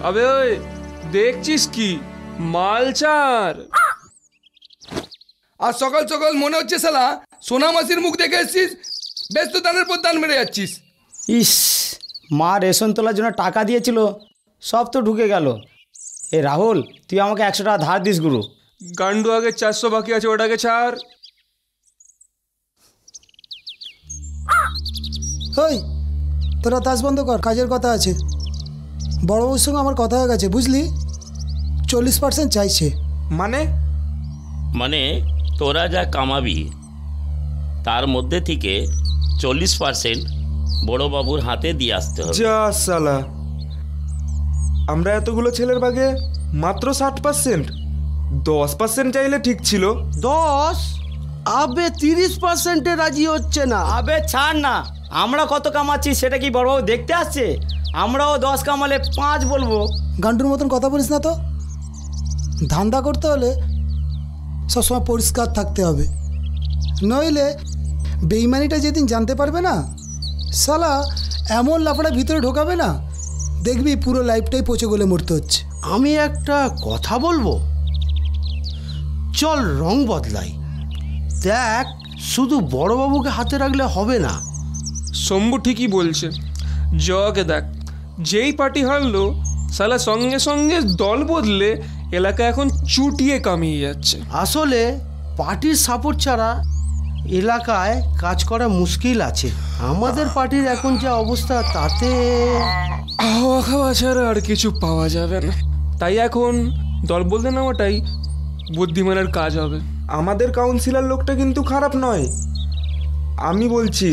আবে ওই দেখছিস কি মালচার। আর সকাল সকাল মনে হচ্ছে শালা সোনা মাসির মুখ দেখে এসছিস, বেশ তো দানের পর দান মেরে যাচ্ছিস। ইস, মা রেশন তোলার জন্য টাকা দিয়েছিল, সব তো ঢুকে গেল। এ রাহুল, তুই আমাকে 100 টাকা ধার দিস গুরু। গান্ডু আগে 400 বাকি আছে, ওটাকে ছাড়। ওই তোরা তাস বন্ধ কর, কাজের কথা আছে। বড়বাবুর সঙ্গে আমার কথা হয়ে গেছে, বুঝলি? 40% চাইছে। মানে তোরা যা কামাবি তার মধ্যে থেকে 40% বড়বাবুর হাতে দিয়ে আসতে হবে। যা সালা, আমরা এতগুলো ছেলের ভাগে মাত্র 60%। 10% চাইলে ঠিক ছিল। 10? আবে 30%-এ রাজি হচ্ছে না। আবে ছাড় না, আমরা কত কামাচ্ছি সেটা কি বড়বাবু দেখতে আসছে? আমরাও 10 কামালে 5 বলবো। গান্ডুর মতন কথা বলিস না তো। ধান্দা করতে হলে সবসময় পরিষ্কার থাকতে হবে, নইলে বেইমানিটা যেদিন জানতে পারবে না, শালা এমন লাফাটা ভিতরে ঢোকাবে না, দেখবি পুরো লাইফটাই পচে গলে মরতে হচ্ছে। আমি একটা কথা বলবো, চল রং বদলাই। দেখ, শুধু বড়বাবুকে হাতে রাখলে হবে না। শম্ভু ঠিকই বলছে। জকে দেখ, যেই পার্টি হারলো সালা সঙ্গে সঙ্গে দল বদলে এলাকা এখন চুটিয়ে কামিয়ে যাচ্ছে। আসলে পার্টির সাপোর্ট ছাড়া এলাকায় কাজ করা মুশকিল আছে। আমাদের পার্টির এখন যা অবস্থা, তাতে হাওয়া খাওয়া ছাড়া আর কিছু পাওয়া যাবে না। তাই এখন দল বলতে নেওয়াটাই বুদ্ধিমানের কাজ হবে। আমাদের কাউন্সিলর লোকটা কিন্তু খারাপ নয়। আমি বলছি,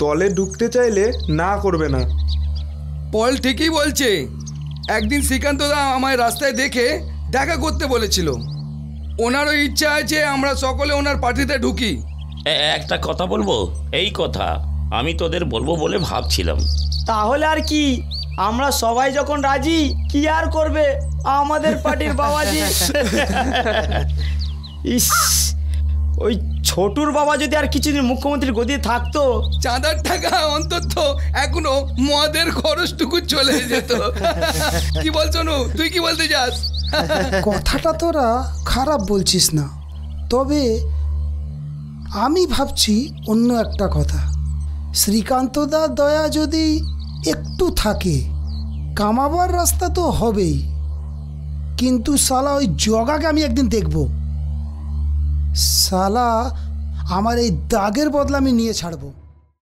দলে ঢুকতে চাইলে না করবে না। পল ঠিকই বলছে। একদিন শ্রীকান্তদা আমায় রাস্তায় দেখে দেখা করতে বলেছিল। ওনারও ইচ্ছা আছে আমরা সকলে ওনার পার্টিতে ঢুকি। একটা কথা বলবো, এই কথা আমি তোদের বলবো বলে ভাবছিলাম। তাহলে আর কি, আমরা সবাই যখন রাজি, কি আর করবে আমাদের পার্টির বাবাজি। ইস, ওই ছোটুর বাবা যদি আর কিছুদিন মুখ্যমন্ত্রীর গদিতে থাকতো, চাঁদার টাকা অন্তত এখনো মদের খরচটুকু চলে যেত। কি বলছো নু, তুই কি বলতে চাস? কথাটা তোরা খারাপ বলছিস না, তবে আমি ভাবছি অন্য একটা কথা। শ্রীকান্তদার দয়া যদি একটু থাকে, কামাবার রাস্তা তো হবেই, কিন্তু শালা ওই জগাকে আমি একদিন দেখব। শালা আমার এই দাগের বদলা আমি নিয়ে ছাড়বো।